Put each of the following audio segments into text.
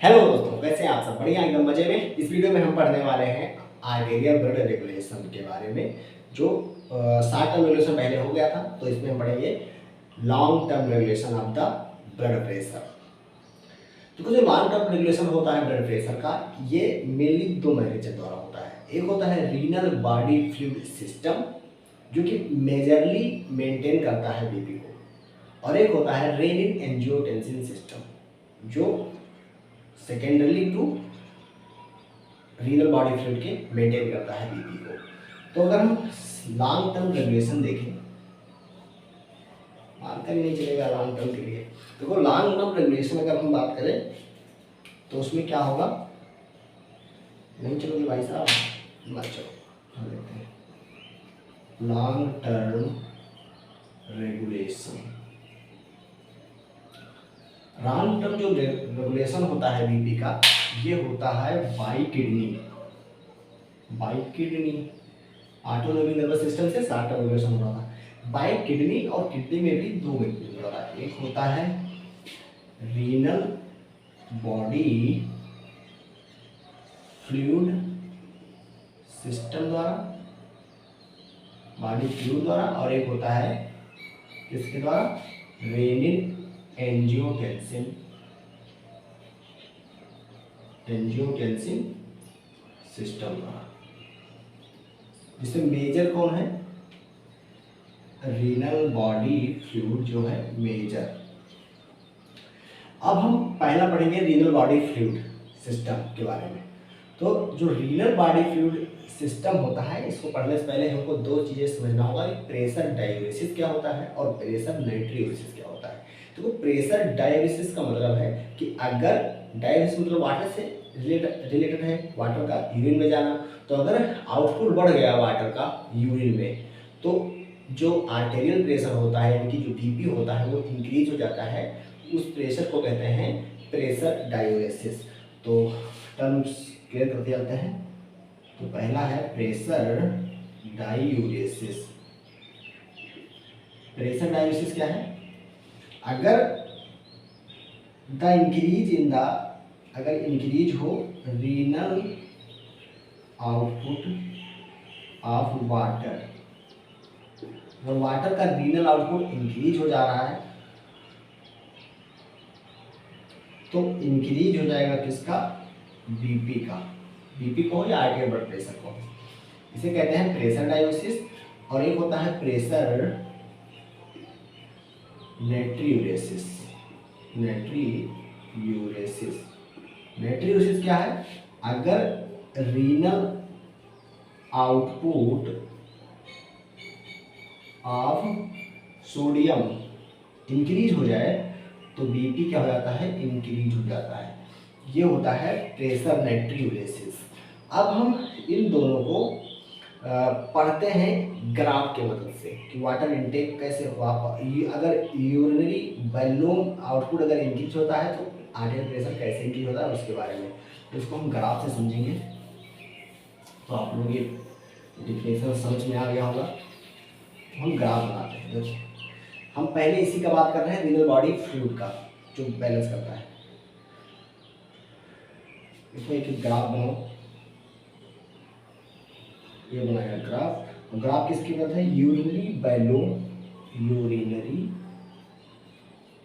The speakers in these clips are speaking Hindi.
हेलो दोस्तों, कैसे हैं आप सब? बढ़िया, एकदम मजे में। इस वीडियो में हम पढ़ने वाले हैं आर्टेरियल ब्लड रेगुलेशन के बारे में। जो शॉर्ट टर्म रेगुलेशन पहले हो गया था, तो इसमें हम पढ़ेंगे long term regulation of the blood pressure. तो जो लॉन्ग टर्म रेगुलेशन होता है ब्लड प्रेशर का, ये मेनली दो मैकेनिज्म द्वारा होता है। एक होता है रीनल बॉडी फ्लूइड सिस्टम, जो कि मेजरली मेंटेन करता है बीपी को, और एक होता है रेनिन एंजियोटेंसिन सिस्टम, जो सेकेंडरली टू रीनल बॉडी फ्लूइड के मेंटेन करता है बीपी को। तो अगर हम लॉन्ग टर्म रेगुलेशन देखें, मानकर ही नहीं चलेगा लॉन्ग टर्म के लिए। देखो, लॉन्ग टर्म रेगुलेशन अगर हम बात करें तो उसमें क्या होगा। नहीं चलोगे भाई साहब? ना चलो, हम देखते हैं long term regulation. Long term जो रेगुलेशन होता है बीपी का, ये होता है by kidney. Autonomic nervous system से शॉर्ट टर्म रेगुलेशन हो रहा था बाई किडनी, और किडनी में भी दो मैकेनिज्म हो रहा है। एक होता है रीनल बॉडी फ्लूइड सिस्टम द्वारा, बॉडी फ्लूइड द्वारा, और एक होता है किसके द्वारा? रेनिन एंजियोटेंसिन सिस्टम द्वारा। जिसमें मेजर कौन है? रीनल बॉडी फ्लूइड जो है मेजर। अब हम पहला पढ़ेंगे रीनल बॉडी फ्लूइड सिस्टम के बारे में। तो जो रीनल बॉडी फ्लूइड सिस्टम होता है, इसको पढ़ने से पहले हमको दो चीज़ें समझना होगा कि प्रेशर डाययूरेसिस क्या होता है और प्रेशर नाइट्रियोसिस क्या होता है। तो प्रेशर डाययूरेसिस का मतलब है कि अगर डाययूरेसिस मतलब वाटर से रिलेटेड है, वाटर का यूरिन में जाना। तो अगर आउटपुट बढ़ गया वाटर का यूरिन में, तो जो आर्टेरियल प्रेशर होता है, यानी कि जो बीपी होता है, वो इंक्रीज हो जाता है। उस प्रेशर को कहते हैं प्रेशर डाययूरेसिस। तो टर्म्स क्लियर करते जाते हैं। तो पहला है प्रेशर डाययूरेसिस। प्रेशर डाययूरेसिस क्या है? अगर द इंक्रीज इन द अगर इंक्रीज हो रीनल आउटपुट ऑफ वाटर, अगर वाटर का रीनल आउटपुट इंक्रीज हो जा रहा है, तो इंक्रीज हो जाएगा किसका? बीपी का। बीपी को या आर्टेरियल ब्लड प्रेशर को, इसे कहते हैं प्रेशर डाययूरेसिस। और एक होता है प्रेशर नाइट्रियूरेसिस। नाइट्रियूरेसिस क्या है? अगर renal output of sodium increase हो जाए, तो बीपी क्या हो जाता है? इंक्रीज हो जाता है। ये होता है प्रेशर नाइट्रियूरेसिस। अब हम इन दोनों को पढ़ते हैं ग्राफ के मदद से कि वाटर इनटेक कैसे हुआ। अगर यूरिनरी वॉल्यूम आउटपुट अगर इंक्रीज होता है, तो आर्टेरियल प्रेशर कैसे इंक्रीज होता है उसके बारे में। तो इसको हम ग्राफ से समझेंगे, तो आप लोग ये डिफिनेशन समझ में आ गया होगा। तो हम ग्राफ बनाते हैं। देखो, हम पहले इसी का बात कर रहे हैं, रीनल बॉडी फ्लूइड का, जो बैलेंस करता है। इसमें एक ग्राफ बनाओ। ये बनाया ग्राफ। ग्राफ किसकी बात है? Urinary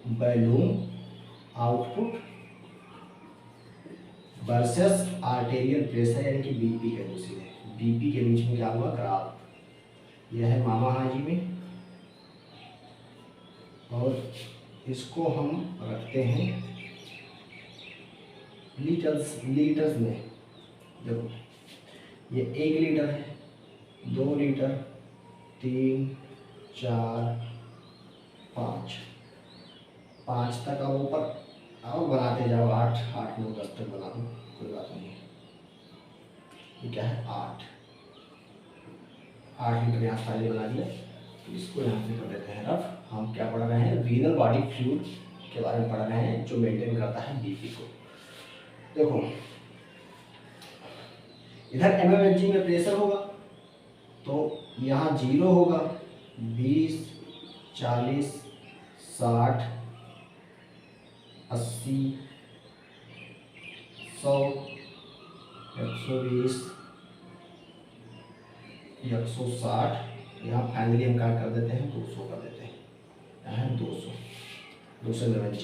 balloon output versus arterial pressure, यानी कि बीपी के दूसरे बीपी के बीच में क्या हुआ? ग्राफ। यह है मामा हाजी में, और इसको हम रखते हैं लीटर्स में। देखो, ये 1 लीटर है, 2 लीटर, 3, 4, 5 तक। अब ऊपर अब बनाते जाओ, 8, 8, 9, 10 तक बना दो, कोई बात नहीं है। ये क्या है? 8 लीटर यहाँ फाइनली बना दिया। तो इसको यहाँ से कर देते हैं रफ। हम क्या पढ़ रहे हैं? रीनल बॉडी फ्लूइड के बारे में पढ़ रहे हैं, जो मेंटेन करता है बीपी को। देखो, इधर एमएमएचजी में प्रेशर होगा, तो यहाँ 0 होगा, 20, 40, 60, 80, 100, 120, 160, यहाँ फाइनली हम क्या कर देते हैं 200 कर देते हैं, यहाँ है 200 mHg।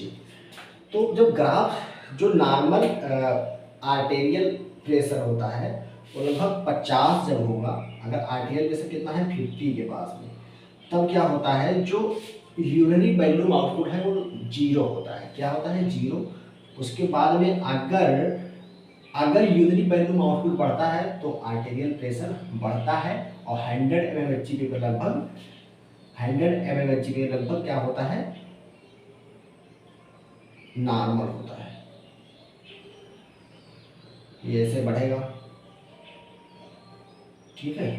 तो जब ग्राफ जो नॉर्मल आर्टेरियल प्रेशर होता है वो लगभग 50 जब होगा, अगर आर्टेरियल प्रेशर कितना है 50 के पास में, तब क्या होता है जो यूरिनरी वॉल्यूम आउटपुट है वो 0 होता है। क्या होता है 0। उसके बाद में अगर यूरिनरी वॉल्यूम आउटपुट बढ़ता है तो आर्टेरियल प्रेशर बढ़ता है, और 100 mmHg पे लगभग क्या होता है नॉर्मल होता है। ये ऐसे बढ़ेगा, ठीक है।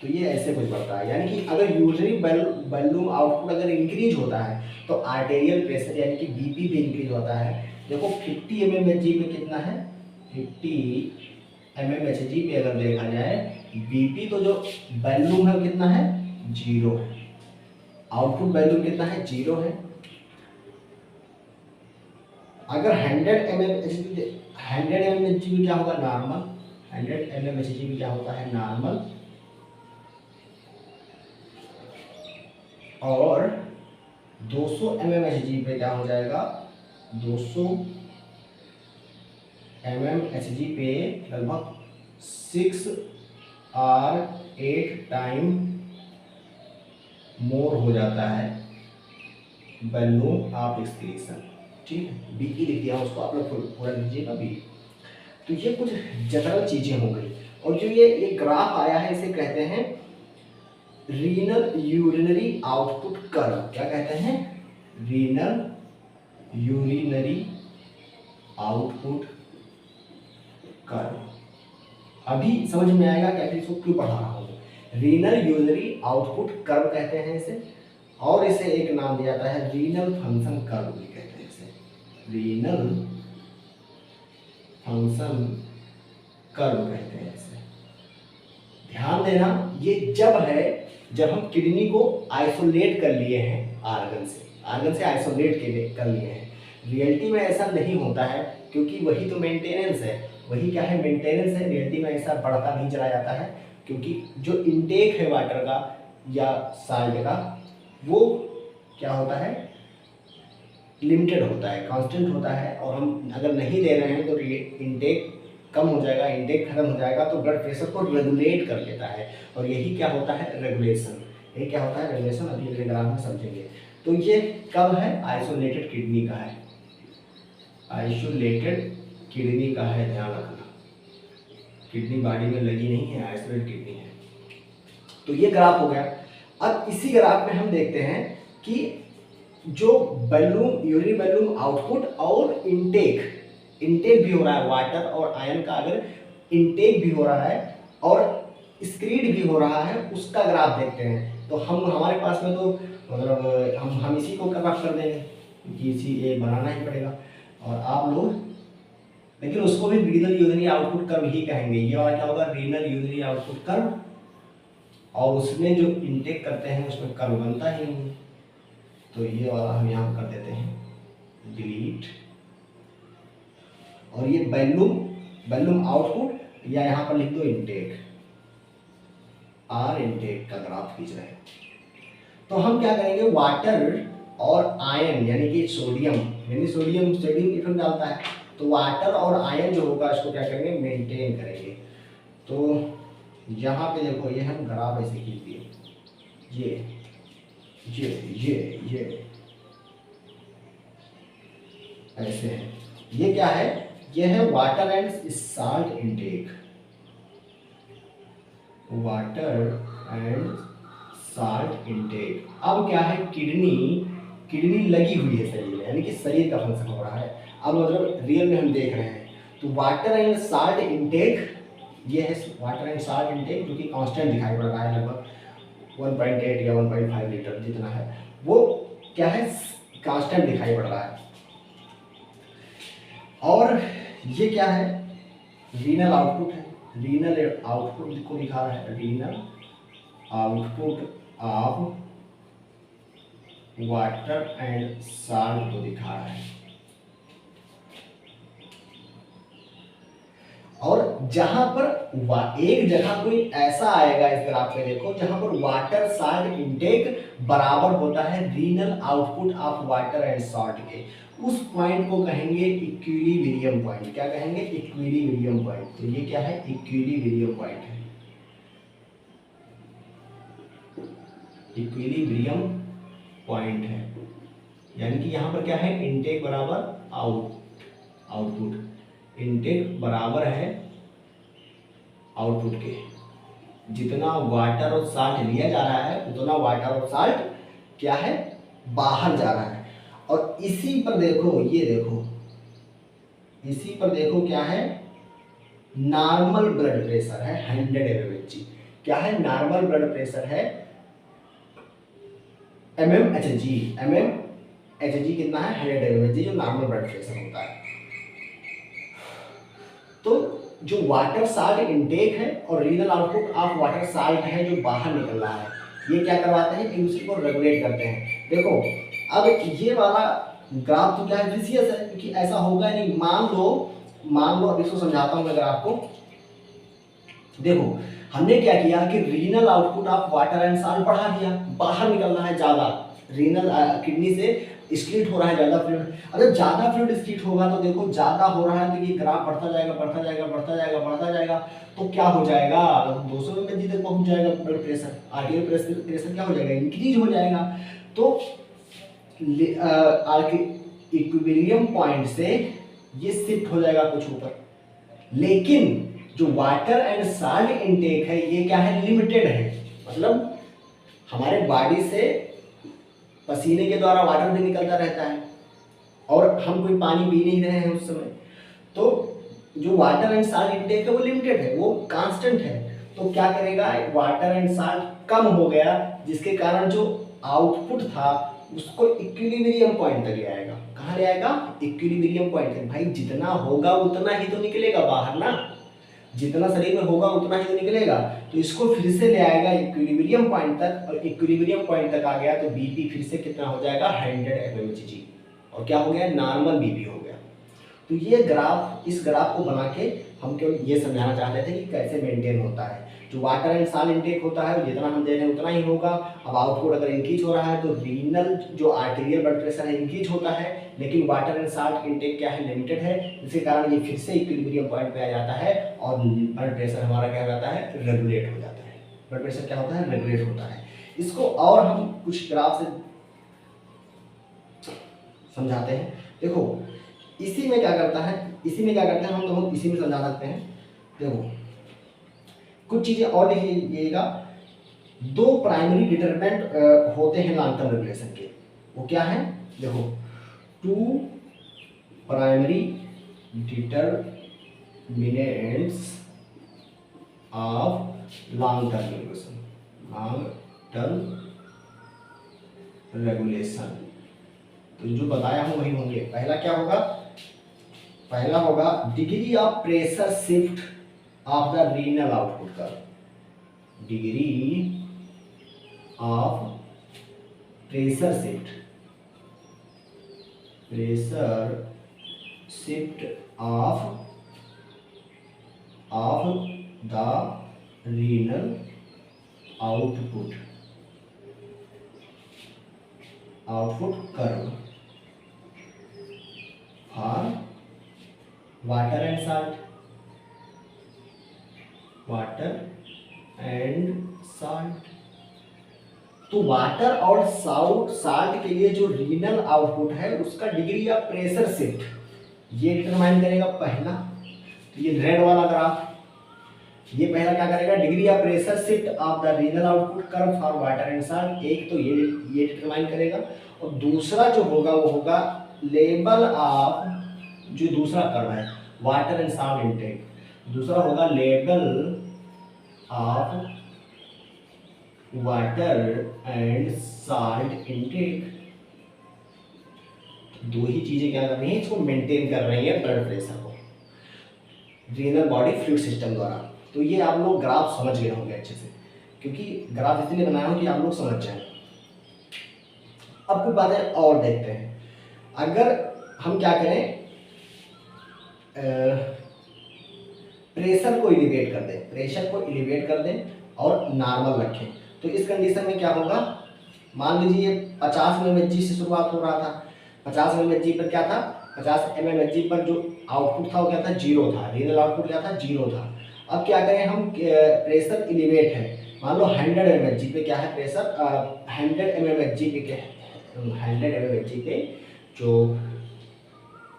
तो ये ऐसे कुछ बढ़ता है, यानी कि अगर यूरिनरी वॉल्यूम आउटपुट अगर इंक्रीज होता है तो आर्टेरियल प्रेशर यानी कि बीपी भी इंक्रीज होता है। देखो 50 mmHg पे कितना है, 50 mmHg पे अगर देखा जाए बीपी तो जो वॉल्यूम है कितना है 0 है, आउटपुट वॉल्यूम कितना है 0 है। अगर 100 mmHg क्या होगा नॉर्मल, 100 mmHg क्या होता है नॉर्मल, और 200 mmHg पे क्या हो जाएगा 200 mmHg पे लगभग 6 और 8 टाइम मोर हो जाता है वॉल्यूम ऑफ एक्सक्रीशन, ठीक है। बी की लिख दिया उसको आप लोग पूरा लीजिएगा बी। तो ये कुछ जनरल चीजें हो गई, और जो ये ग्राफ आया है इसे कहते हैं रीनल यूरिनरी आउटपुट कर्व। क्या कहते हैं रीनल यूरिनरी आउटपुट कर्व। अभी समझ में आएगा कि आखिर इसको क्यों पढ़ा रहा हूँ। रीनल यूरिनरी आउटपुट कर्व कहते हैं इसे, और इसे एक नाम दिया जाता है रीनल फंक्शन कर्व भी कहते हैं इसे, रीनल फंक्शन कर्व कहते हैं इसे। ध्यान देना ये जब हम किडनी को आइसोलेट कर लिए हैं आर्गन से आइसोलेट कर लिए हैं। रियलिटी में ऐसा नहीं होता है, क्योंकि वही तो मेंटेनेंस है, वही क्या है मेंटेनेंस है। रियलिटी में ऐसा बढ़ता नहीं चला जाता है, क्योंकि जो इनटेक है वाटर का या साल्ट का वो क्या होता है लिमिटेड होता है, कांस्टेंट होता है, और हम अगर नहीं दे रहे हैं तो इनटेक कम हो जाएगा, इनटेक खत्म हो जाएगा तो ब्लड प्रेशर को रेगुलेट कर लेता है, और यही क्या होता है रेगुलेशन। ये क्या होता है रेगुलेशन, अभी अगले ग्राफ में समझेंगे। तो ये कब है आइसोलेटेड किडनी का है, आइसोलेटेड किडनी का है, ध्यान रखना किडनी बॉडी में लगी नहीं है, आइसोलेटेड किडनी है। तो ये ग्राफ हो गया। अब इसी ग्राफ में हम देखते हैं कि जो वॉल्यूम यूरिनरी वॉल्यूम आउटपुट और इनटेक भी हो रहा है वाटर और आयरन का, अगर इनटेक भी हो रहा है और एक्सक्रीट भी हो रहा है उसका ग्राफ देखते हैं। तो हम हमारे पास में तो मतलब हम इसी को ग्राफ कर देंगे, क्योंकि इसी ये बनाना ही पड़ेगा, और आप लोग लेकिन उसको भी रीनल यूरिनरी आउटपुट कर्व ही कहेंगे। ये वाला क्या होगा रीनल यूरिनरी आउटपुट कर्व, और उसमें जो इनटेक करते हैं उसमें कर्व बनता ही नहीं, तो ये वाला हम यहाँ कर देते हैं डिलीट। और ये वॉल्यूम आउटपुट, या यहाँ पर लिख दो इनटेक, आर इनटेक का ग्राफ खींच रहे हैं। तो हम क्या करेंगे वाटर और आयन यानी कि सोडियम इफेक्ट डालता है, तो वाटर और आयन जो होगा इसको क्या करेंगे मेंटेन करेंगे। तो यहाँ पे देखो ये हम ग्राफ ऐसे खींच दिए, ये ऐसे है। ये क्या है, ये है water and salt intake, water and salt intake. अब क्या है किडनी लगी हुई है शरीर में, यानी कि शरीर का फंक्शन हो रहा है। अब मतलब रियल में हम देख रहे हैं, तो वाटर एंड साल्ट इनटेक, ये है वाटर एंड साल्ट इनटेक जो कि कांस्टेंट दिखाई पड़ रहा है, लगभग 1.8 या 1.5 लीटर जितना है, वो क्या है कांस्टेंट दिखाई पड़ रहा है। और ये क्या है रीनल आउटपुट है, रीनल आउटपुट को दिखा रहा है, renal output of water and salt को दिखा रहा है। जहां पर एक जगह कोई ऐसा आएगा इस ग्राफ में देखो जहां पर वाटर साल्ट इनटेक बराबर होता है renal output of water and salt के, उस पॉइंट को कहेंगे इक्विलिब्रियम पॉइंट। क्या कहेंगे? Equilibrium point. तो ये क्या है? इक्विलिब्रियम पॉइंट है। इक्विलिब्रियम पॉइंट है, यानी कि यहां पर क्या है? इनटेक बराबर आउटपुट, इनटेक बराबर है आउटपुट के। जितना वाटर और साल्ट लिया जा रहा है उतना वाटर और साल्ट क्या है? बाहर जा रहा है। और इसी पर देखो, ये देखो, इसी पर देखो क्या है? नॉर्मल ब्लड प्रेशर है 100 mmHg। क्या है? नॉर्मल ब्लड प्रेशर है mmHg कितना है? 100 mmHg, जो नॉर्मल ब्लड प्रेशर होता है। तो जो वाटर साल्ट इनटेक है और renal output of water salt है जो बाहर निकल रहा है, ये क्या करवाते हैं? एक दूसरे को रेगुलेट करते हैं। देखो अब ये वाला ग्राफ तो क्या है? विशियस है, क्योंकि ऐसा होगा नहीं। मान लो अब इसको समझाता हूं मैं ग्राफ को। देखो हमने क्या किया कि renal output of water and salt बढ़ा दिया, बाहर निकल रहा है ज्यादा, रीनल किडनी से स्क्रीट हो रहा है ज्यादा फ्लूइड। अगर ज्यादा फ्लूइड स्क्रीट होगा तो देखो ज्यादा हो रहा है तो ये ग्राफ बढ़ता जाएगा बढ़ता जाएगा बढ़ता जाएगा बढ़ता जाएगा, तो क्या हो जाएगा? 200 mmHg तक पहुंच जाएगा ब्लड प्रेशर। आर्टियल प्रेशर क्या हो जाएगा? इंक्रीज हो जाएगा। तो इक्विलिब्रियम पॉइंट से ये शिफ्ट हो जाएगा कुछ ऊपर। लेकिन जो वाटर एंड साल्ट इनटेक है ये क्या है? लिमिटेड है। मतलब हमारे बॉडी से पसीने के द्वारा वाटर भी निकलता रहता है और हम कोई पानी पी नहीं रहे हैं उस समय। तो जो वाटर एंड साल्ट इनटेक है वो लिमिटेड है, वो कांस्टेंट है। तो क्या करेगा? वाटर एंड साल्ट कम हो गया, जिसके कारण जो आउटपुट था उसको इक्विलिब्रियम पॉइंट तक ले आएगा। कहाँ ले आएगा? इक्विलिब्रियम पॉइंट तक। भाई जितना होगा उतना ही तो निकलेगा बाहर ना, जितना शरीर में होगा उतना ही तो निकलेगा। तो इसको फिर से ले आएगा इक्विलिब्रियम पॉइंट तक, और इक्विलिब्रियम पॉइंट तक आ गया तो बीपी फिर से कितना हो जाएगा? 100 mmHg। और क्या हो गया? नॉर्मल बीपी हो गया। तो ये ग्राफ, इस ग्राफ को बना के हम केवल ये समझाना चाहते थे कि कैसे मेंटेन होता है। जो वाटर एंड साल्ट इनटेक होता है जितना हम दे रहे हैं उतना ही होगा। अब आउटपुट अगर इंक्रीज हो रहा है तो रीनल जो आर्टेरियल ब्लड प्रेशर है इंक्रीज होता है, लेकिन वाटर एंड साल्ट इनटेक क्या है? लिमिटेड है। इसके कारण ये फिर से इक्विलिब्रियम पॉइंट पे आ जाता है और ब्लड प्रेशर हमारा क्या हो जाता है? रेगुलेट हो जाता है। ब्लड प्रेशर क्या होता है? रेगुलेट होता है। इसको और हम कुछ ग्राफ से समझाते हैं। देखो इसी में क्या करता है, हम तो इसी में समझा सकते हैं। देखो कुछ चीजें और लिख लीजिएगा। दो प्राइमरी डिटरमिनेंट होते हैं लॉन्ग टर्म रेगुलेशन के, वो क्या है? देखो 2 primary determinants of long term regulation. तो जो बताया हूं वही होंगे। पहला क्या होगा? पहला होगा degree of pressure shift of the renal output का। Degree of pressure shift of the renal output curve for water and salt. तो वाटर और साल्ट के लिए जो रीनल आउटपुट है उसका डिग्री ऑफ प्रेशर शिफ्ट ये डिटरमाइन करेगा पहला। तो ये रेड वाला ग्राफ, ये पहला क्या करेगा? Degree of pressure shift of the renal output curve for water and salt. एक तो ये डिटरमाइन करेगा, और दूसरा जो होगा वो होगा लेवल ऑफ, जो दूसरा कर्व है वाटर एंड साल्ट इनटेक, दूसरा होगा level of water and salt intake. दो ही चीजें क्या कर रही हैं? इसको मेंटेन कर रही है ब्लड प्रेशर को रीनल बॉडी फ्लूइड सिस्टम द्वारा। तो ये आप लोग ग्राफ समझ गए होंगे अच्छे से, क्योंकि ग्राफ इसलिए बनाया हूं कि आप लोग समझ जाएं। अब कुछ बातें और देखते हैं। अगर हम क्या करें, प्रेशर को एलिवेट कर दें, प्रेशर को एलिवेट कर दें और नॉर्मल रखें। तो इस कंडीशन में क्या होगा, मान लीजिए 50 mmHg से शुरुआत हो रहा था, 50 mmHg पर क्या था, 50 mmHg पर जो आउटपुट था वो क्या था, जीरो था, रीनल आउटपुट क्या था, जीरो था। अब क्या करें हम, प्रेशर एलिवेट है, मान लो 100 mmHg पे क्या है प्रेशर, 100 mmHg पे क्या है, 100 mmHg पे जो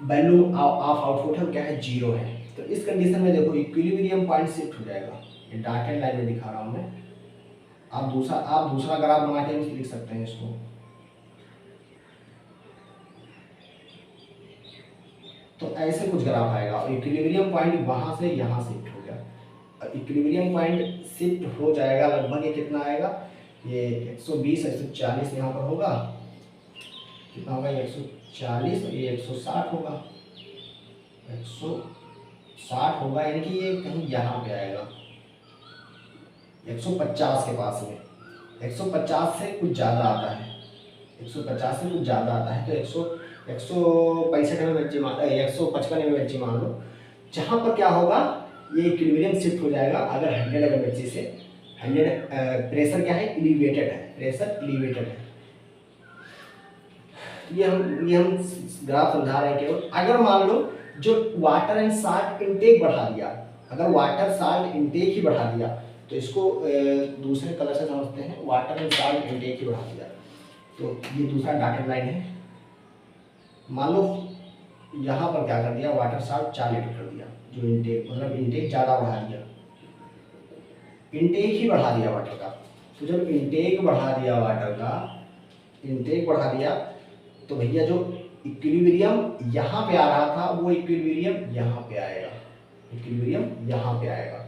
वैल्यू ऑफ आउटपुट है वो क्या है, जीरो है। तो इस कंडीशन में देखो इक्विलिब्रियम पॉइंट शिफ्ट हो जाएगा, ये डॉटेड लाइन में दिखा रहा हूँ मैं। आप दूसरा ग्राफ बना के लिख सकते हैं इसको। तो ऐसे कुछ ग्राफ आएगा और इक्विलिब्रियम पॉइंट वहां से यहाँ शिफ्ट हो गया। इक्विलिब्रियम पॉइंट शिफ्ट हो जाएगा लगभग, ये कितना आएगा, ये 120 140 यहाँ पर होगा, कितना होगा, 140 और ये 160 होगा, 160 होगा, यानी कि ये कहीं यहाँ पे आएगा 150 के पास में, 150 से कुछ ज़्यादा आता है, 150 से कुछ ज़्यादा आता है, तो 165 mmHg 155 mmHg मान लो, जहाँ पर क्या होगा, ये इक्विलिब्रियम शिफ्ट हो जाएगा। अगर 100 mmHg से 100 प्रेशर क्या है, एलिवेटेड है, प्रेशर एलिवेटेड है। ये हम ग्राफ समझा रहे हैं केवल। अगर मान लो जो वाटर एंड साल्ट इनटेक बढ़ा दिया, अगर वाटर साल्ट इनटेक ही बढ़ा दिया, तो इसको दूसरे कलर से समझते हैं, वाटर एंड साल्ट इनटेक ही बढ़ा दिया, तो ये दूसरा डॉटेड लाइन है। मान लो यहाँ पर क्या कर दिया, वाटर साल्ट 4 लीटर कर दिया, जो इनटेक मतलब इनटेक ज़्यादा बढ़ा दिया, इनटेक ही बढ़ा दिया वाटर का। तो जब इनटेक बढ़ा दिया वाटर का, इनटेक बढ़ा दिया, तो भैया जो इक्विलिब्रियम यहाँ पे आ रहा था वो इक्विलिब्रियम यहाँ पे आएगा, इक्विलिब्रियम यहाँ पे आएगा,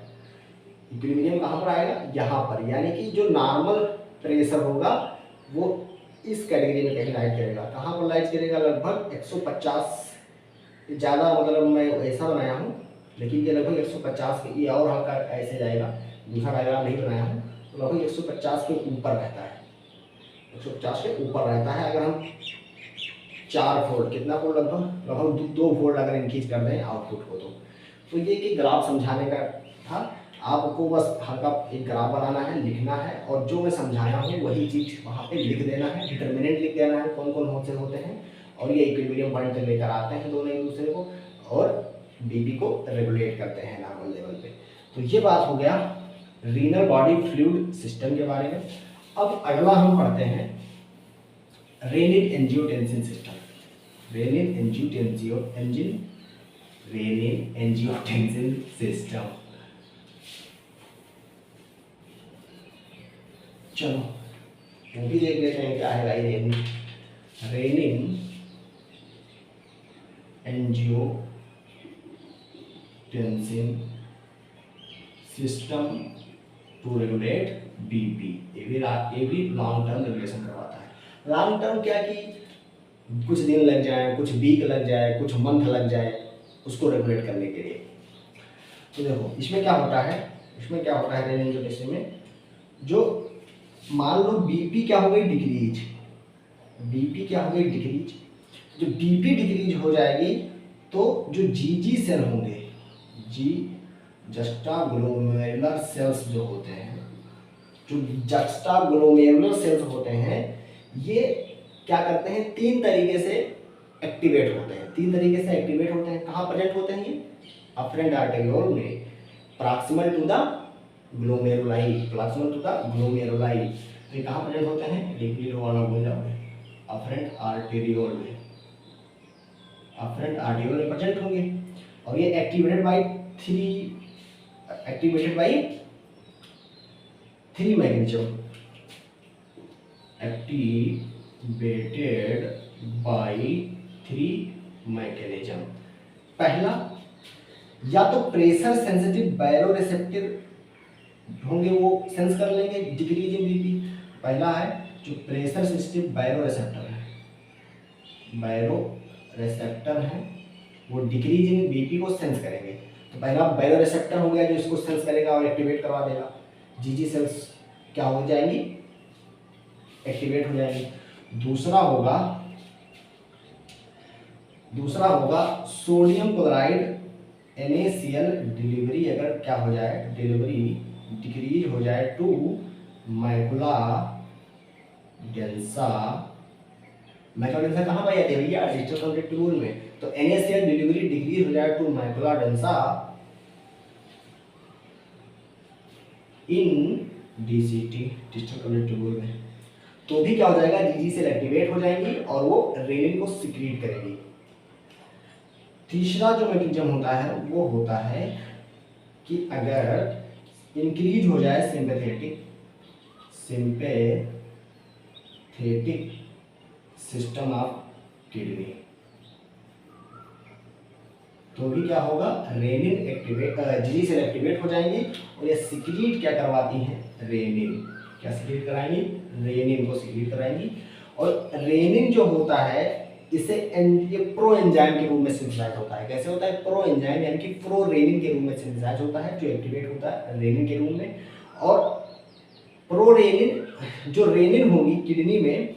इक्विलिब्रियम कहाँ पर आएगा, यहाँ पर। यानी कि जो नॉर्मल प्रेशर होगा वो इस कैटेगरी में कहीं लाइट करेगा। कहाँ पर लाइट करेगा, लगभग 150, ज़्यादा मतलब मैं ऐसा बनाया हूँ, लेकिन ये लगभग 150 के, ये और हल्का ऐसे जाएगा, दूसरा डायग्राम नहीं बनाया हूँ, तो लगभग 150 के ऊपर रहता है, 150 के ऊपर रहता है। अगर हम 4 वोल्ट, कितना वोल्ट, लगभग 2 वोल्ट अगर इंक्रीज कर दें आउटपुट को, तो ये कि ग्राफ समझाने का था। आपको बस हल्का एक ग्राफ बनाना है, लिखना है, और जो मैं समझाया हूँ वही चीज़ वहाँ पे लिख देना है, डिटर्मिनेंट लिख देना है, कौन कौन होते हैं, और ये इक्विलिब्रियम पॉइंट तक लेकर आते हैं दोनों एक दूसरे को, और बीपी को रेगुलेट करते हैं नॉर्मल लेवल पे। तो ये बात हो गया रीनल बॉडी फ्लूइड सिस्टम के बारे में। अब अगला हम पढ़ते हैं renin angiotensin system, renin angiotensin system. चलो वो भी देख लेते हैं क्या है भाई, renin angiotensin system to regulate BP. ये भी लॉन्ग टर्म रेगुलेशन करवाता है। लॉन्ग टर्म क्या कि कुछ दिन लग जाए, कुछ वीक लग जाए, कुछ मंथ लग जाए उसको रेगुलेट करने के लिए। तो देखो इसमें क्या होता है, रेनिन एंजियोटेंसिन में जो मान लो बीपी क्या हो गई, डिक्रीज, बीपी क्या हो गई, डिक्रीज। जो बीपी डिक्रीज हो जाएगी तो जो जीजी सेल होंगे, जस्टाग्लोमेरुलर सेल्स जो होते हैं, जो जस्टाग्लोमेरुलर सेल्स होते हैं, ये क्या करते हैं, 3 तरीके से एक्टिवेट होते हैं, 3 तरीके से एक्टिवेट होते हैं। कहाँ प्रेजेंट होते हैं ये, अफरेंट आर्टेरियोल में, proximal to the glomeruli, proximal to the glomeruli. तो ये कहाँ प्रेजेंट होते हैं, लिक्विड वाला बोल जाओगे, अफरेंट आर्टेरियोल में, अफरेंट आर्टेरियोल में प्रेजेंट होंगे। और ये activated by 3 mechanism, activated by 3 mechanism. पहला, या तो प्रेशर सेंसिटिव बायोरिसेप्टर होंगे, वो सेंस कर लेंगे डिक्रीज इन बीपी। पहला है जो प्रेशर सेंसिटिव बायोरिसेप्टर है, वो डिक्रीज इन बीपी को सेंस करेंगे। तो पहला बायोरिसेप्टर हो गया जो इसको सेंस करेगा और एक्टिवेट करवा देगा, जीजी सेल्स क्या हो जाएंगी, एक्टिवेट हो जाएंगी। दूसरा होगा सोडियम क्लोराइड NaCl डिलीवरी अगर क्या हो जाए, डिलीवरी डिक्रीज हो जाए to macula densa, macula densa कहाँ पाई जाती है भैया, डिस्टल कंट्रेक्टिबुल में। तो NaCl डिलीवरी डिक्रीज हो जाए to macula densa in DCT, distal contractible में, तो भी क्या हो जाएगा, GG सेल एक्टिवेट हो जाएंगी और वो रेनिन को सिक्रीट करेगी। तीसरा जो मैकेनिज्म होता है वो होता है कि अगर इंक्रीज हो जाए सिंपैथेटिक सिस्टम ऑफ किडनी, तो भी क्या होगा, renin activate, GG cell activate हो जाएंगी और ये सिक्रीट क्या करवाती हैं, रेनिन, क्या सिक्रीट कराएंगी, रेनिन को सिक्रीट कराएंगी। और रेनिन जो होता है इसे ये प्रो एंजाइम के रूप में सिंथेसाइज होता है। कैसे होता है, प्रो एंजाइम यानी कि प्रो रेनिन के रूप में सिंथेसाइज होता है, जो एक्टिवेट होता है रेनिन के रूप में। और प्रो रेनिन, जो रेनिन होगी किडनी में,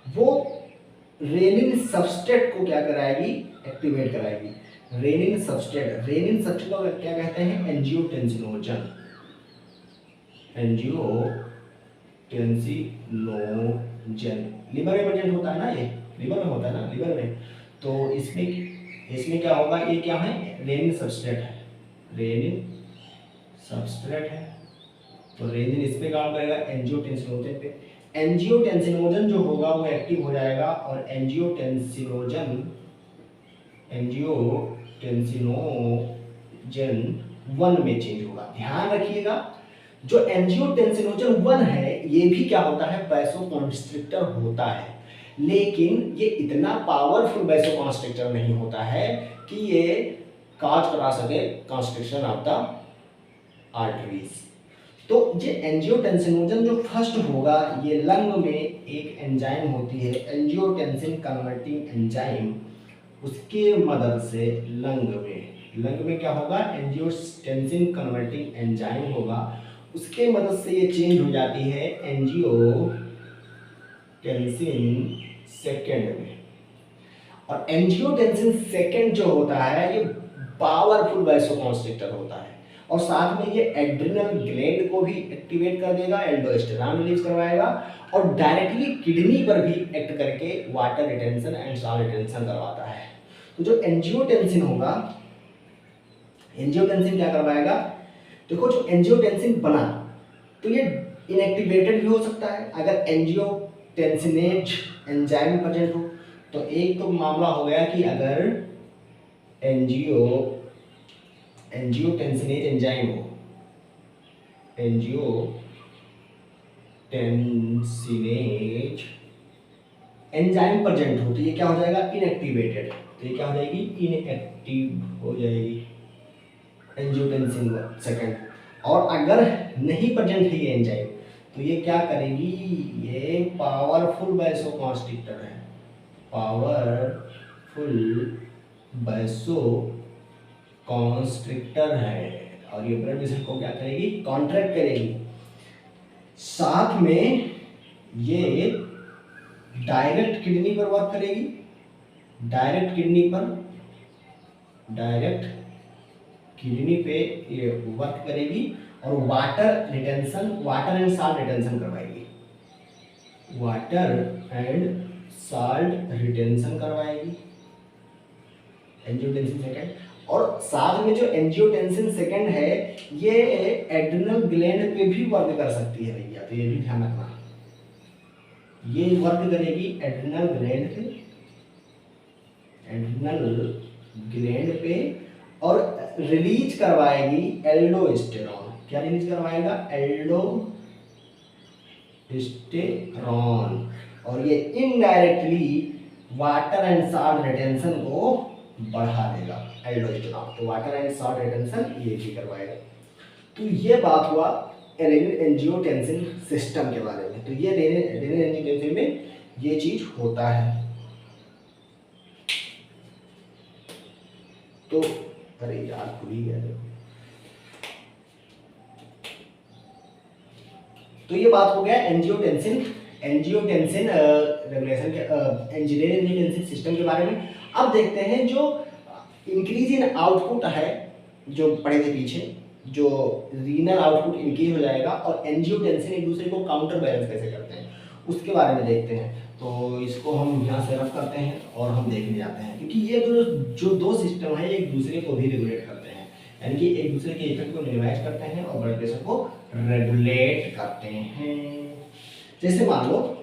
वो रेनिन सबस्ट्रेट को क्या कराएगी, एक्टिवेट कराएगी। रेनिन सबस्ट्रेट को क्या कहते हैं, एंजियोटेंसिनोजन, लिवर में प्रेजेंट होता है ना, ये लिवर में होता है ना, लिवर में। तो इसमें क्या होगा, ये क्या है, रेनिन सबस्ट्रेट है, तो रेनिन इस पे काम करेगा, एंजियोटेंसिनोजन पे। एंजियोटेंसिनोजन जो होगा वो एक्टिव हो जाएगा और एंजियोटेंसिनोजन 1 में चेंज होगा। ध्यान रखिएगा, जो एंजियोटेंसिनोजन 1 है ये भी क्या होता है, वैसोकॉन्स्ट्रिक्टर होता है, लेकिन ये इतना पावरफुल वैसोकॉन्स्ट्रिक्टर नहीं होता है कि ये काज करा सके कॉन्स्ट्रिक्शन ऑफ द आर्टरीज। तो ये एंजियोटेंसिनोजन जो फर्स्ट होगा, ये लंग में एक एंजाइम होती है, एंजियोटेंसिन कन्वर्टिंग एंजाइम, उसके मदद से लंग में क्या होगा, एंजियोटेंसिन कन्वर्टिंग एंजाइम होगा, उसके मदद से ये चेंज हो जाती है एंजियोटेंसिन सेकेंड में। और एंजियोटेंसिन सेकेंड जो होता है ये पावरफुल वैसोकॉन्स्ट्रिक्टर होता है और साथ में ये एड्रिनल ग्लैंड को भी एक्टिवेट कर देगा, एल्डोस्टेरॉन रिलीज करवाएगा और डायरेक्टली किडनी पर भी एक्ट करके water retention and salt retention करवाता है। तो जो एंजियोटेंसिन होगा, एंजियोटेंसिन क्या करवाएगा, देखो जो एंजियोटेंसिन बना तो ये इनएक्टिवेटेड भी हो सकता है अगर एंजियोटेंसिनेज एंजाइम प्रेजेंट हो। तो एक तो मामला हो गया कि अगर एंजियोटेंसिनेज एंजाइम हो, एंजियोटेंसिनेज एंजाइम प्रेजेंट हो, तो ये क्या हो जाएगा, इनएक्टिवेटेड, तो ये क्या हो जाएगी, इनएक्टिव हो जाएगी एंजियोटेंसिन सेकेंड। और अगर नहीं प्रेजेंट है ये एंजाइम तो ये क्या करेगी, ये पावरफुल वैसोकॉन्स्ट्रिक्टर है, पावरफुल वैसोकॉन्स्ट्रिक्टर है और ये ब्लड वेसल को क्या करेगी, कॉन्ट्रैक्ट करेगी। साथ में ये डायरेक्ट किडनी पर वर्क करेगी, डायरेक्ट किडनी पे ये वर्क करेगी और वाटर एंड सॉल्ट रिटेंशन करवाएगी, एंजियोटेंसिन सेकेंड। और साथ में जो एंजियोटेंसिन सेकेंड है ये एड्रिनल ग्लैंड पे भी वर्क कर सकती है भैया, तो ये भी ध्यान रखना, ये वर्क करेगी एड्रिनल ग्लैंड पे और रिलीज करवाएगी एल्डोस्टेरॉन। क्या रिलीज करवाएगा, एल्डोस्टेरॉन, और ये indirectly water and salt retention को बढ़ा देगा एल्डोस्टेरॉन, तो वाटर एंड सॉल्ट रिटेंशन ये भी करवाएगा। तो ये बात हुआ रेनिन एंजियोटेंसिन सिस्टम के बारे में। तो ये रेनिन एंजियोटेंसिन में ये चीज होता है। तो अरे यार भूल ही गया। तो ये बात हो गया एंजियोटेंसिन रेगुलेशन के एंजियोटेंसिन सिस्टम के बारे में। अब देखते हैं जो इंक्रीज इन आउटपुट है जो पढ़े थे पीछे, जो रीनल आउटपुट इंक्रीज हो जाएगा, और एंजियोटेंसिन एक दूसरे को काउंटर बैलेंस कैसे करते हैं उसके बारे में देखते हैं। तो इसको हम यहाँ से रफ करते हैं और हम देखने जाते हैं, क्योंकि ये जो दो सिस्टम है एक दूसरे को भी रेगुलेट करते हैं, यानी कि एक दूसरे के इफेक्ट को मिनिमाइज करते हैं और ब्लड प्रेशर को रेगुलेट करते हैं। जैसे मान लो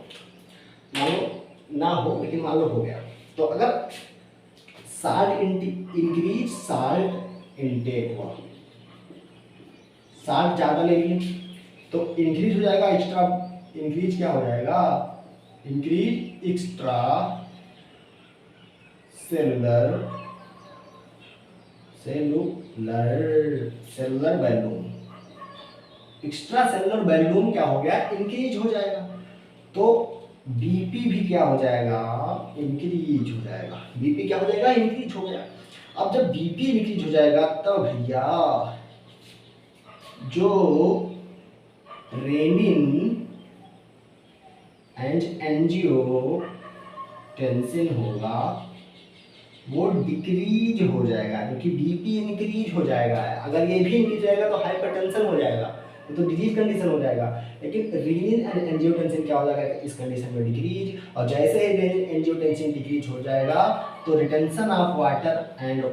ना हो, लेकिन मान लो हो गया, तो अगर साल्ट इंक्रीज साल्ट इनटेक हुआ, साल्ट ज़्यादा ले लिए तो इंक्रीज हो जाएगा एक्स्ट्रा, इंक्रीज क्या हो जाएगा, increase extra cellular volume, extra cellular volume क्या हो गया, इंक्रीज हो जाएगा। तो बीपी भी क्या हो जाएगा, इंक्रीज हो जाएगा। बीपी क्या हो जाएगा, इंक्रीज हो गया। अब जब बीपी इंक्रीज हो जाएगा तब भैया जो रेनिन एंड एंजियोटेंसिन होगा वो डिक्रीज हो जाएगा, क्योंकि बीपी इंक्रीज हो जाएगा। अगर ये भी इंक्रीज जाएगा तो हाइपरटेंशन हो जाएगा, तो डिजीज कंडीशन हो जाएगा। लेकिन रेनिन एंड एंजियोटेंसिन क्या हो जाएगा इस कंडीशन में, डिक्रीज। और जैसे ही रेनिन एंजियोटेंसिन डिक्रीज हो जाएगा तो retention of water and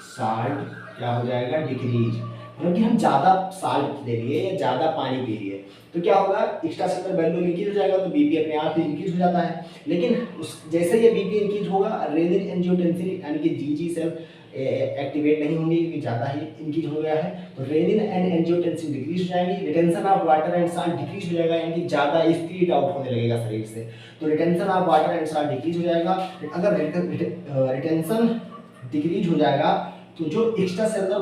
salt क्या हो जाएगा, डिक्रीज। मतलब कि हम ज़्यादा साल्ट ले लिए या ज़्यादा पानी पी लिए तो क्या होगा, एक्स्ट्रा सेलुलर वैल्यू इंक्रीज हो जाएगा, तो बीपी अपने आप ही इंक्रीज हो जाता है। लेकिन जैसे ये बीपी इंक्रीज होगा रेनिन एंजियोटेंसिन यानी कि जीजी सेल एक्टिवेट नहीं होंगी, क्योंकि ज़्यादा ही इंक्रीज हो गया है। तो रेनिन एंड एंजियोटेंसिन डिक्रीज हो जाएंगी, retention of water and salt decrease हो जाएगा, यानी कि ज़्यादा स्पीड आउट होने लगेगा शरीर से। तो retention of water and salt decrease हो जाएगा। अगर रिटेंशन डिक्रीज हो जाएगा तो जो एक्स्ट्रा सेलुलर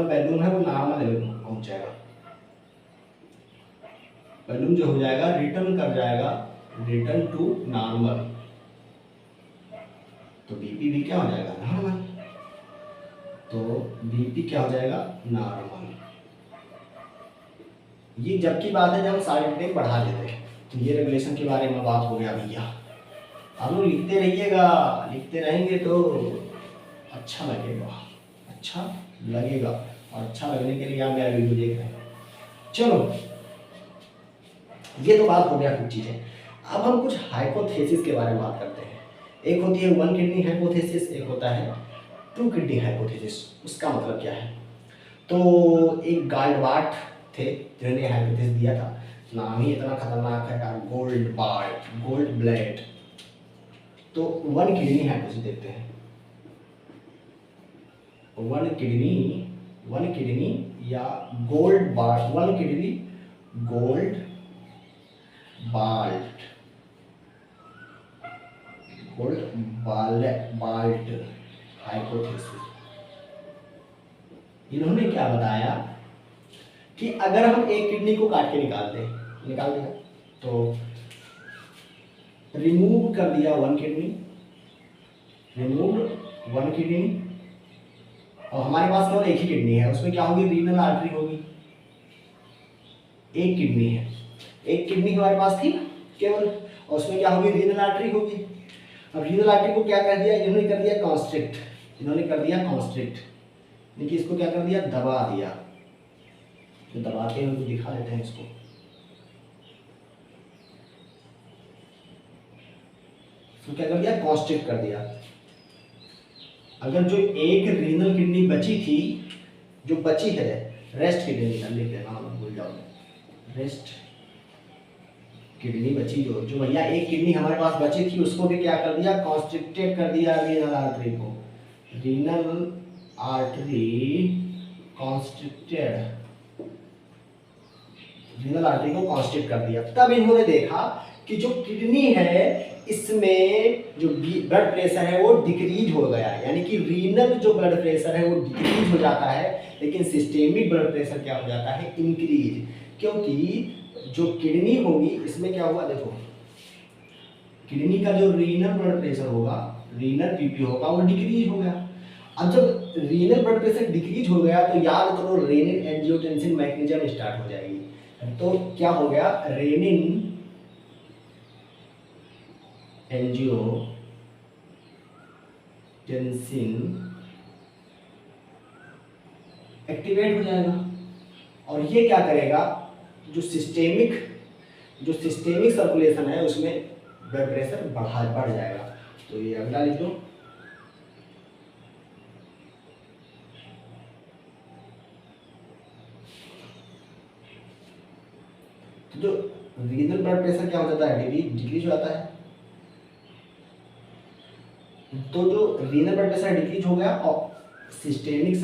वैल्यूम है वो नॉर्मल लेवल में पहुंच जाएगा। वैल्यूम जो हो जाएगा रिटर्न टू नॉर्मल, तो बीपी भी क्या हो जाएगा, नॉर्मल। तो बीपी क्या हो जाएगा, नॉर्मल। ये जब की बात है जब हम साल्ट इंटेक बढ़ा देते हैं। तो ये रेगुलेशन के बारे में बात हो गया भैया। आप लोग लिखते रहिएगा, लिखते रहेंगे तो अच्छा लगेगा और अच्छा लगने के लिए आप मेरा वीडियो देख रहे हैं। चलो ये तो बात हो गया कुछ चीज़ें। अब हम कुछ हाइपोथेसिस के बारे में बात करते हैं। एक होती है 1 किडनी हाइपोथेसिस, एक होता है 2 किडनी हाइपोथेसिस। उसका मतलब क्या है, तो एक गाल्डवार्ट थे जिन्होंने हाइपोथेसिस दिया था, नाम ही इतना खतरनाक है यार, गोल्ड ब्लैड। तो 1 किडनी हाइपोथेसिस देखते हैं। 1 किडनी या गोल्ड बाल्ट हाइपोथेसिस। इन्होंने क्या बताया कि अगर हम एक किडनी को काट के निकाल दिया तो रिमूव कर दिया 1 किडनी, और हमारे पास केवल एक ही किडनी है, उसमें क्या होगी, रीनल आर्टरी होगी। एक किडनी है, एक किडनी हमारे पास थी केवल, और उसमें क्या होगी, रीनल आर्टरी होगी। अब रीनल आर्टरी को क्या कर दिया, इन्होंने कर दिया कॉन्स्ट्रिक्ट, देखिए इसको क्या कर दिया, दबा दिया। तो दबाते हैं उनको दिखा देते हैं इसको। तो क्या कर दिया, कॉन्स्ट्रिक्ट कर दिया। अगर जो एक रीनल किडनी बची थी, जो बची है रेस्ट किडनी, लिख देना भूल जाओ, रेस्ट किडनी बची, जो भैया एक किडनी हमारे पास बची थी उसको भी क्या कर दिया, कॉन्स्ट्रिक्टेड कर दिया रीनल आर्टरी को। रीनल आर्टरी को कॉन्स्ट्रिक्ट कर दिया। तब इन्होंने देखा कि जो किडनी है इसमें जो ब्लड प्रेशर है वो डिक्रीज हो गया, यानी कि रीनल जो ब्लड प्रेशर है वो डिक्रीज हो जाता है, लेकिन सिस्टेमिक ब्लड प्रेशर क्या हो जाता है, इंक्रीज। क्योंकि जो किडनी होगी इसमें क्या हुआ, देखो किडनी का जो रीनल ब्लड प्रेशर होगा, रीनल पीपी होगा, वो डिक्रीज हो गया। अब जब रीनल ब्लड प्रेशर डिक्रीज हो गया तो याद करो रेनिन एंजियोटेंसिन मैकेनिज्म स्टार्ट हो जाएगी। तो क्या हो गया, रेनिन एंजियोटेंसिन एक्टिवेट हो जाएगा, और ये क्या करेगा, जो सिस्टेमिक सर्कुलेशन है उसमें ब्लड प्रेशर बढ़ जाएगा। तो ये अगला लिख दो। तो जो रीनल ब्लड प्रेशर क्या हो जाता है, डिक्रीज हो जाता है। तो जो रीनल ब्लड प्रेशर डिक्रीज हो गया और सिस्टेमिक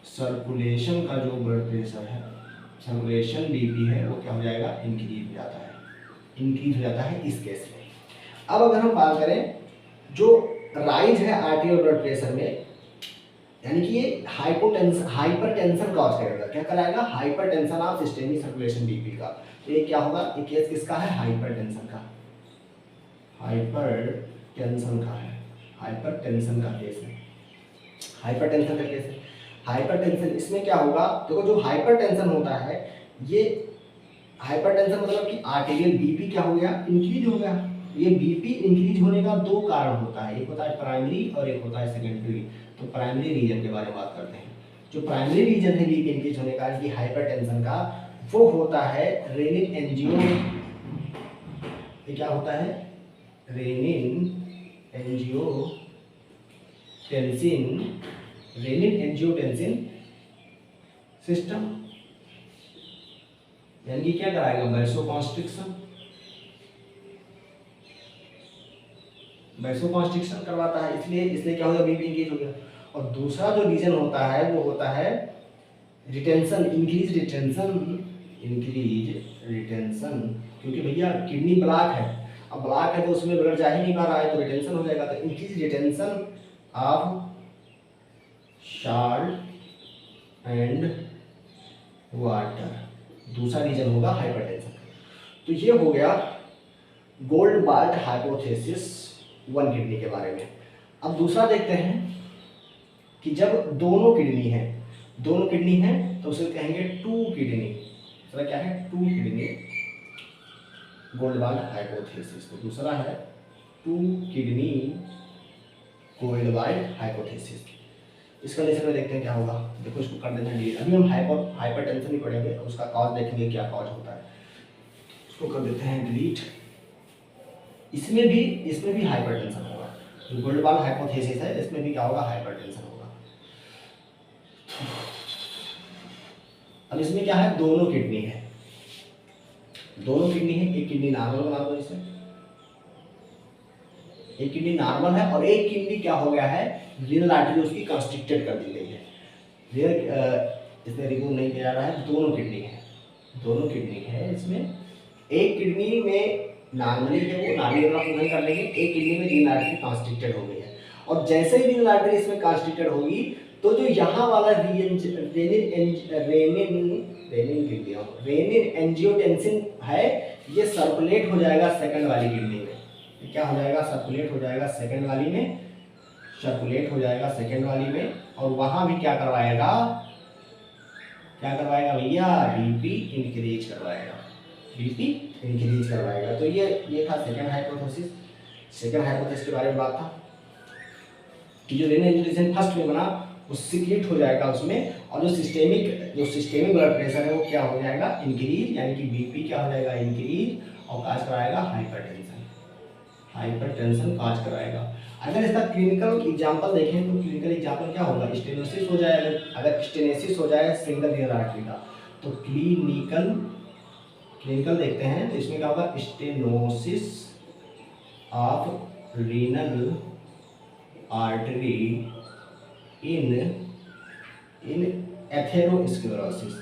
सर्कुलेशन का जो ब्लड प्रेशर है, सर्कुलेशन बीपी है, वो क्या हो जाएगा, इंक्रीज हो जाता है इस केस में। अब अगर हम बात करें जो राइज है आर्टियल ब्लड प्रेशर में, यानी कि ये हाइपरटेंशन कॉज करेगा, क्या कराएगा, hypertension of systemic circulation BP का। तो ये क्या होगा, ये केस किसका है, हाइपरटेंशन का केस है, हाइपरटेंशन का केस है। हाइपरटेंशन इसमें क्या होगा, देखो जो हाइपरटेंशन होता है, ये हाइपरटेंशन मतलब कि आर्टेरियल बीपी क्या हो गया, इंक्रीज हो गया। ये बीपी इंक्रीज होने का दो कारण होता है, एक होता है प्राइमरी और एक होता है सेकेंडरी। तो प्राइमरी रीजन के बारे में बात करते हैं। जो प्राइमरी रीजन है बीपी इंक्रीज होने का, कि हाइपरटेंशन का, वो होता है रेनिन एंजियो, ये क्या होता है, रेनिन एंजियोटेंसिन सिस्टम, यानी कि क्या कराएगा, वैसोकॉन्स्ट्रिक्शन करवाता है, इसलिए क्या होगा, बीपी इंक्रीज हो गया। और दूसरा जो रीजन होता है वो होता है इंक्रीज रिटेंशन, क्योंकि भैया किडनी ब्लॉक है, अब ब्लॉक है तो उसमें ब्लड जा ही नहीं पा रहा है, तो रिटेंशन हो जाएगा। तो increase retention of salt and water, दूसरा रीजन होगा हाइपरटेंशन। तो ये हो गया गोल्डबार्ट हाइपोथेसिस 1 किडनी के बारे में। अब दूसरा देखते हैं कि जब दोनों किडनी है तो उसे कहेंगे 2 किडनी, क्या है, 2 किडनी गोल्डबार्ट हाइपोथेसिस। तो दूसरा है 2 किडनी गोल्डबार्ट हाइपोथेसिस। इस कंडीशन में देखते हैं क्या होगा। देखो इसको कर देना डिलीट। अभी हम हाइपरटेंशन ही पढ़ेंगे, उसका कॉज देखेंगे क्या कॉज होता है। इसको कर देते हैं डिलीट। इसमें भी हाइपरटेंशन होगा, जो गोल्डबार्ट हाइपोथेसिस है इसमें भी क्या होगा, हाइपरटेंशन होगा। अब इसमें क्या है, दोनों किडनी है, एक किडनी नॉर्मल बना दो इसे, एक किडनी नॉर्मल है और एक किडनी क्या हो गया है, रीनल आर्टरी उसकी कंस्ट्रिक्टेड कर दी गई है। इसमें रिमूव नहीं किया जा रहा है, दोनों किडनी है इसमें। एक किडनी में नॉर्मली है वो नॉर्मली फंक्शन कर लेंगे, एक किडनी में रीनल आर्टरी कंस्ट्रिक्टेड हो गई है। और जैसे ही रीनल आर्टरी इसमें कंस्ट्रिक्टेड होगी तो जो यहाँ वाला रेनिन एंजियोटेंसिन है, ये सर्कुलेट हो जाएगा सेकंड वाली किडनी में। क्या हो जाएगा, सर्कुलेट हो जाएगा सेकंड वाली में, और वहां भी क्या करवाएगा भैया, बीपी इंक्रीज करवाएगा। तो ये था सेकंड हाइपोथेसिस के बारे में बात था कि जो रेनिन एंजियोटेंसिन फर्स्ट में बना वो सिक्रेट हो जाएगा उसमें, और जो सिस्टेमिक ब्लड प्रेशर है वो क्या हो जाएगा, इंक्रीज, यानी कि बीपी क्या हो जाएगा, इंक्रीज, और काज कराएगा हाइपरटेंशन काज कराएगा। अगर इसका क्लिनिकल एग्जांपल देखें तो क्लिनिकल एग्जांपल क्या होगा, स्टेनोसिस हो जाए, अगर स्टेनोसिस हो जाए सिंगल रीनल आर्टरी का, तो क्लिनिकल देखते हैं। तो इसमें क्या होगा, stenosis of renal artery in atherosclerosis.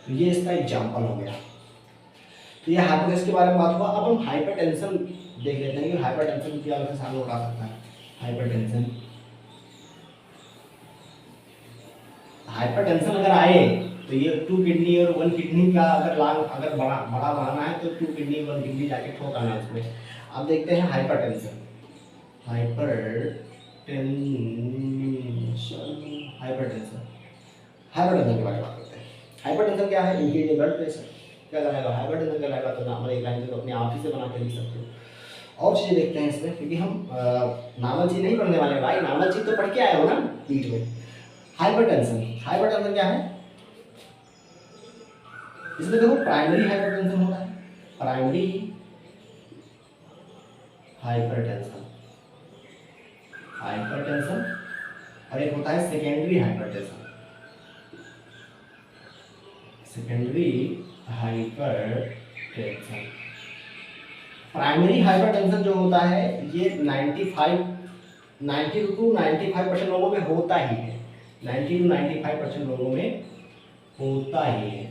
तो ये इसका एग्जांपल हो गया। तो ये हाइपोथेसिस के बारे में बात हुआ। अब हम हाइपरटेंशन देख लेते हैं कि हाइपरटेंशन क्या अलग से सामने उठा सकता है। हाइपरटेंशन अगर आए तो ये 2 किडनी और 1 किडनी का अगर बड़ा बनाना है तो 2 किडनी 1 किडनी जाके ठोकाना है उसमें। अब देखते हैं हाइपरटेंशन हाइपरटेंशन। हाइपरटेंशन के बारे में बात करते हैं। हाइपरटेंशन क्या है? Increase in blood pressure. क्या कराएगा? हाइपरटेंशन कराएगा। तो नॉर्मल एक लाइन तो अपने आप ही से बना के लिख सकते हो। और चीज़ें देखते हैं इसमें, क्योंकि हम नॉर्मल चीज़ नहीं पढ़ने वाले भाई, नॉर्मल चीज़ तो पढ़ के आए हो ना नीट में। हाइपरटेंशन, हाइपरटेंशन क्या है? इसमें देखो प्राइमरी हाइपरटेंशन होता है, प्राइमरी हाइपरटेंशन, हाइपरटेंशन, और एक होता है secondary hypertension. Secondary hypertension, primary hypertension जो होता है ये 90 to 95% लोगों में होता ही है, 90 to 95% लोगों में होता ही है।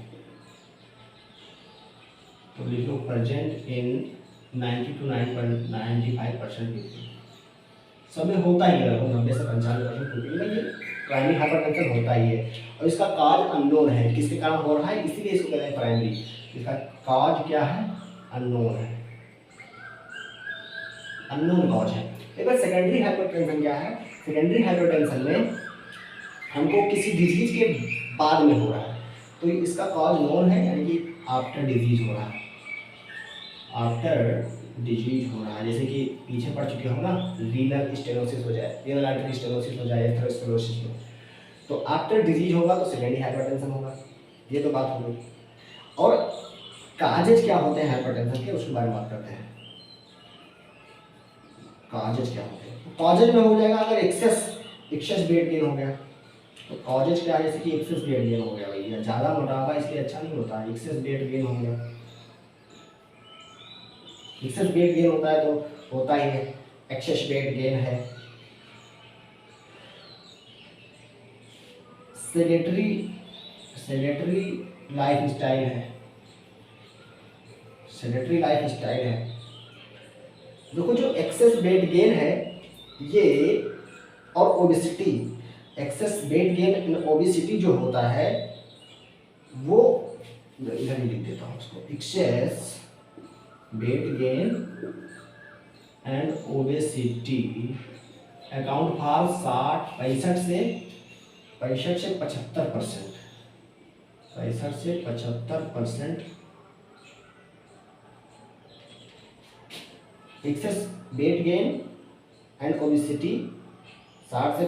तो लिखो प्रेजेंट इन 90 to 95% पीपल, सब में होता ही है, लगभग 90 से 95% पीपल में ये प्राइमरी हाइपरटेंशन होता ही है। और इसका काज अननोन है, किसके कारण हो रहा है, इसीलिए इसको कहते हैं प्राइमरी। इसका काज क्या है? अननोन है, अननोन कॉज है। एक बार सेकेंडरी हाइपरटेंशन क्या है? सेकेंडरी हाइपरटेंशन में हमको किसी डिजीज के बाद में हो रहा है, तो इसका कॉज नोन है, यानी कि आफ्टर डिजीज हो रहा है, आफ्टर डिजीज हो रहा है। जैसे कि पीछे पढ़ चुके हो ना, रीनल स्टेनोसिस हो जाए, रीनल आर्टरी स्टेनोसिस हो जाए एथेरोस्क्लेरोसिस में, तो आफ्टर डिजीज होगा तो सेकेंडरी हाइपरटेंशन होगा। ये तो बात हो गई। और काजेज क्या होते हैं हाइपरटेंशन के, उसके बारे में बात करते हैं। काजेज क्या होते हैं? कॉजेज में हो जाएगा अगर एक्सेस वेट गेन हो गया, तो कॉजेज क्या है? जैसे कि एक्सेस वेट गेन हो गया भैया, ज़्यादा मोटापा इसलिए अच्छा नहीं होता है, एक्सेस वेट गेन हो गया, एक्सेस वेट गेन होता है तो होता ही है, एक्सेस वेट गेन है। सेडेटरी, सेडेटरी लाइफ स्टाइल है, सेडेटरी लाइफ स्टाइल है। देखो जो एक्सेस वेट गेन है ये, और obesity, access weight gain in obesity जो होता है वो, इधर ही लिख देता हूँ उसको, access weight gain and obesity account for 65 से 75%, 65 से 75% access weight gain and obesity 60 से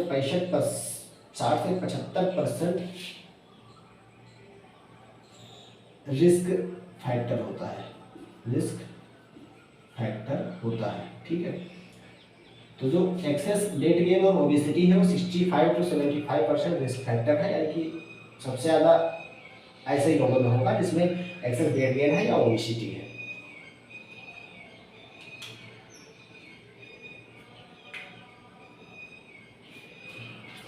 75% रिस्क फैक्टर होता है, रिस्क फैक्टर होता है, ठीक है। तो जो एक्सेस वेट गेन और ओबेसिटी है वो 65 to 75% रिस्क फैक्टर है, यानी कि सबसे ज़्यादा ऐसे ही लोगों में होगा जिसमें एक्सेस वेट गेन है या ओबेसिटी है।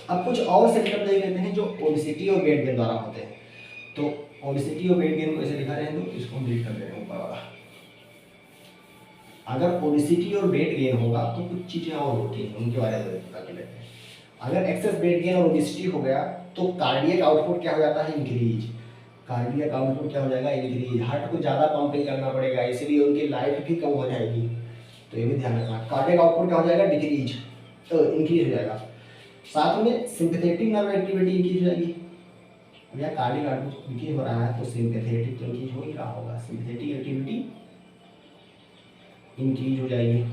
अब कुछ और सिम्टम देख लेते हैं जो ओबेसिटी और वेट गेन द्वारा होते हैं। तो ओबेसिटी और वेट गेन को ऐसे लिखा रहे हैं, तो इसको हम डिलीट कर दे रहे हैं ऊपर वाला। अगर ओबेसिटी और वेट गेन होगा तो कुछ चीज़ें और होती हैं, उनके बारे में पता कर लेते हैं। अगर एक्सेस वेट गेन और ओबेसिटी हो गया तो कार्डियक आउटपुट क्या हो जाता है? इंक्रीज। कार्डियक आउटपुट क्या हो जाएगा? इंक्रीज। हार्ट को ज़्यादा पंपिंग करना पड़ेगा, इसलिए उनकी लाइफ भी कम हो जाएगी, तो ये भी ध्यान रखना। कार्डियक आउटपुट क्या हो जाएगा? डिक्रीज, तो इंक्रीज हो जाएगा। साथ में सिंपैथेटिक नर्व एक्टिविटी इंक्रीज हो जाएगी। भैया कार्डियक आउटपुट इंक्रीज हो रहा है तो सिंपैथेटिक तो इंक्रीज हो ही रहा होगा, सिंपैथेटिक एक्टिविटी इंक्रीज हो जाएगी।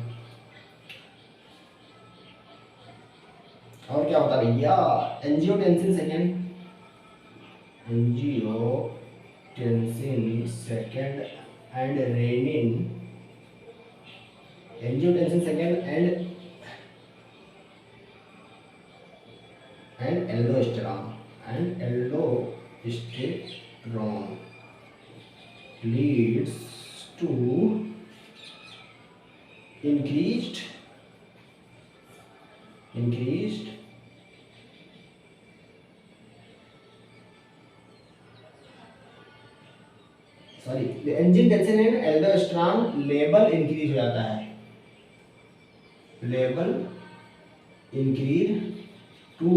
और क्या होता है भैया? Angiotensin second, angiotensin second and renin, angiotensin second and aldosterone leads to increased angiotensin and aldosterone level increase हो जाता है, लेवल इंक्रीज 2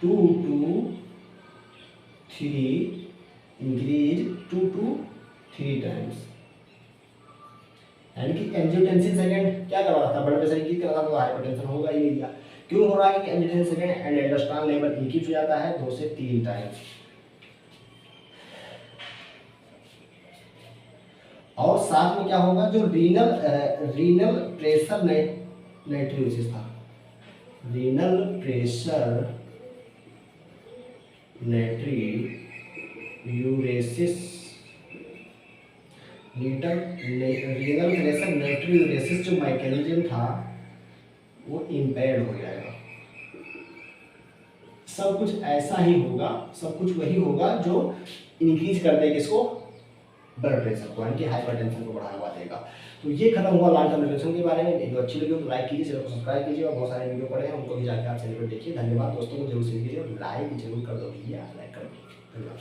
to 3 टाइम्स। यानी कि एंजियोटेंसिन सेकेंड क्या कर रहा था? ब्लड प्रेशर इंक्रीज कर रहा था, तो हाइपरटेंशन होगा ही भैया। क्यों हो रहा है कि angiotensin second and aldosterone level increase हो जाता है 2 से 3 टाइम्स। और साथ में क्या होगा, जो रीनल प्रेशर नाइट्रोसिस था, रीनल प्रेशर नाइट्रियूरेसिस, रीनल प्रेशर नाइट्रियूरेसिस जो मैकेनिज्म था वो इम्पेयर्ड हो जाएगा। सब कुछ ऐसा ही होगा, सब कुछ वही होगा जो इंक्रीज कर देगा इसको, ब्लड प्रेशर को, यानी कि हाइपरटेंशन को बढ़ावा देगा। तो ये खत्म हुआ लॉन्ग टर्म न्यूट्रिशन के बारे में। वीडियो अच्छी लगी हो तो लाइक कीजिए, चैनल को सब्सक्राइब कीजिए, और बहुत सारे वीडियो पड़े हैं उनको भी जाकर आप चैनल पर देखिए। धन्यवाद दोस्तों को जरूर शेयर कीजिए और लाइक जरूर कर दो भैया, लाइक कर दो। धन्यवाद।